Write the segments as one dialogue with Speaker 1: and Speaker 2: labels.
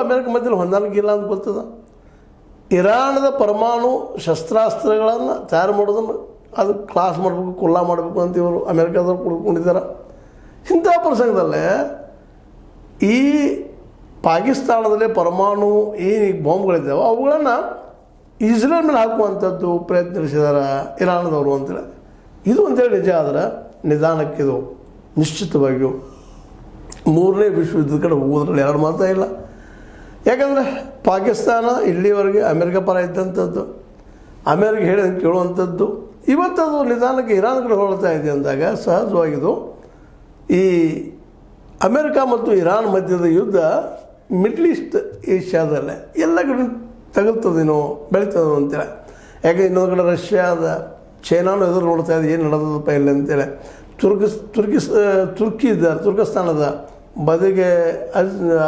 Speaker 1: America ಮಧ್ಯದಲ್ಲಿ ಹೊಂದಾಣಿಕೆ ಇಲ್ಲ ಅಂತ ಗೊತ್ತದ. ಇರಾನದ ಪರಮಾಣು ಶಸ್ತ್ರಾಸ್ತ್ರಗಳನ್ನು ತಯಾರು ಮಾಡೋದನ್ನು ಅದು ಕ್ಲಾಸ್ ಮಾಡಬೇಕು, ಕುಲ್ಲಾ ಮಾಡಬೇಕು ಅಂತ ಇವರು ಅಮೇರಿಕಾದವ್ರು ಕುಡ್ಕೊಂಡಿದ್ದಾರೆ. ಇಂಥ ಪ್ರಸಂಗದಲ್ಲೇ ಈ ಪಾಕಿಸ್ತಾನದಲ್ಲಿ ಪರಮಾಣು ಏನು ಬಾಂಬ್ಗಳಿದ್ದಾವೆ ಅವುಗಳನ್ನು ಇಸ್ರೇಲ್ ಮೇಲೆ ಹಾಕುವಂಥದ್ದು ಪ್ರಯತ್ನ ನಡೆಸಿದ್ದಾರೆ ಇರಾನದವರು ಅಂತೇಳಿ. ಇದು ಅಂತೇಳಿ ನಿಜ ಆದರೆ ನಿಧಾನಕ್ಕಿದು ನಿಶ್ಚಿತವಾಗಿಯೂ ಮೂರನೇ ವಿಶ್ವಯುದ್ಧದ ಕಡೆ ಹೋಗೋದ್ರಲ್ಲಿ ಎರಡು ಮಾತಾ ಇಲ್ಲ. ಯಾಕಂದರೆ ಪಾಕಿಸ್ತಾನ ಇಲ್ಲಿವರೆಗೆ ಅಮೇರಿಕ ಪರ ಇದ್ದಂಥದ್ದು, ಅಮೇರಿಕ ಹೇಳಿದಂಗೆ ಕೇಳುವಂಥದ್ದು, ಇವತ್ತದು ನಿಧಾನಕ್ಕೆ ಇರಾನ್ ಕಡೆ ಹೊರಡ್ತಾ ಇದೆ ಅಂದಾಗ ಸಹಜವಾಗಿದು ಈ ಅಮೇರಿಕ ಮತ್ತು ಇರಾನ್ ಮಧ್ಯದ ಯುದ್ಧ ಮಿಡ್ಲ್ ಈಸ್ಟ್ ಏಷ್ಯಾದಲ್ಲೇ ಎಲ್ಲ ಕಡೆ ತಗುಲ್ತದೇನೋ ಬೆಳೀತದೋ ಅಂತೇಳಿ. ಯಾಕೆ ಇನ್ನೊಂದು ಕಡೆ ರಷ್ಯಾ ಅದ, ಚೈನಾನು ಎದುರು ನೋಡ್ತಾ ಇದೆ ಏನು ನಡೆದದಪ್ಪ ಇಲ್ಲ ಅಂತೇಳಿ. ತುರ್ಕಿ ಇದ್ದಾರೆ, ತುರ್ಕಿಸ್ತಾನದ ಬದಿಗೆ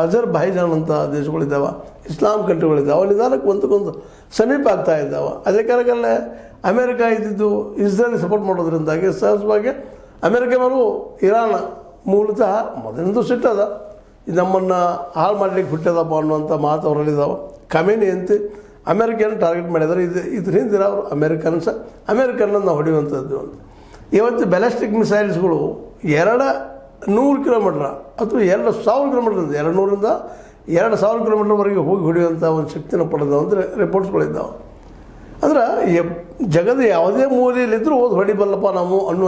Speaker 1: ಅಜರ್ಬೈಜಾನ್ ಅಂತ ದೇಶಗಳಿದ್ದಾವೆ, ಇಸ್ಲಾಂ ಕಂಟ್ರಿಗಳಿದ್ದಾವೆ. ಅವು ನಿಧಾನಕ್ಕೆ ಒಂದಕ್ಕೊಂದು ಸಮೀಪ ಆಗ್ತಾ ಇದ್ದಾವೆ. ಅದೇ ಕಾರಣಕ್ಕಲ್ಲೇ ಅಮೇರಿಕ ಇದ್ದಿದ್ದು ಇಸ್ರೇಲ್ ಸಪೋರ್ಟ್ ಮಾಡೋದ್ರಿಂದಾಗಿ ಸಹಜವಾಗಿ ಅಮೇರಿಕ ಮೇಲೂ ಇರಾನ್ ಮೂಲತಃ ಮೊದಲಿಂದ ಸಿಟ್ಟದ, ಇದು ನಮ್ಮನ್ನು ಹಾಳು ಮಾಡಲಿಕ್ಕೆ ಬಿಟ್ಟದಪ್ಪ ಅನ್ನುವಂಥ ಮಾತು ಅವರಲ್ಲಿದ್ದಾವೆ. ಕಮೇನಿ ಅಂತ ಅಮೇರಿಕನ್ ಟಾರ್ಗೆಟ್ ಮಾಡಿದ್ದಾರೆ. ಇದ್ರ ಹಿಂದಿರ ಅವರು ಅಮೇರಿಕನ್ನ ಹೊಡೆಯುವಂಥದ್ದು ಅಂತ. ಇವತ್ತು ಬ್ಯಾಲಿಸ್ಟಿಕ್ ಮಿಸೈಲ್ಸ್ಗಳು 200 ಕಿಲೋಮೀಟ್ರ್ ಅಥವಾ 2,000 ಕಿಲೋಮೀಟ್ರ್, 200ರಿಂದ 2,000 ಕಿಲೋಮೀಟ್ರ್ವರೆಗೆ ಹೋಗಿ ಹೊಡೆಯುವಂಥ ಒಂದು ಶಕ್ತಿನ ಪಡೆದವು ಅಂತ ರಿಪೋರ್ಟ್ಸ್ಗಳಿದ್ದಾವೆ. ಅಂದ್ರೆ ಜಗದ ಯಾವುದೇ ಮೂಲೆಯಲ್ಲಿದ್ದರೂ ಹೋಗಿ ಹೊಡಿಬಲ್ಲಪ್ಪ ನಾವು ಅನ್ನುವ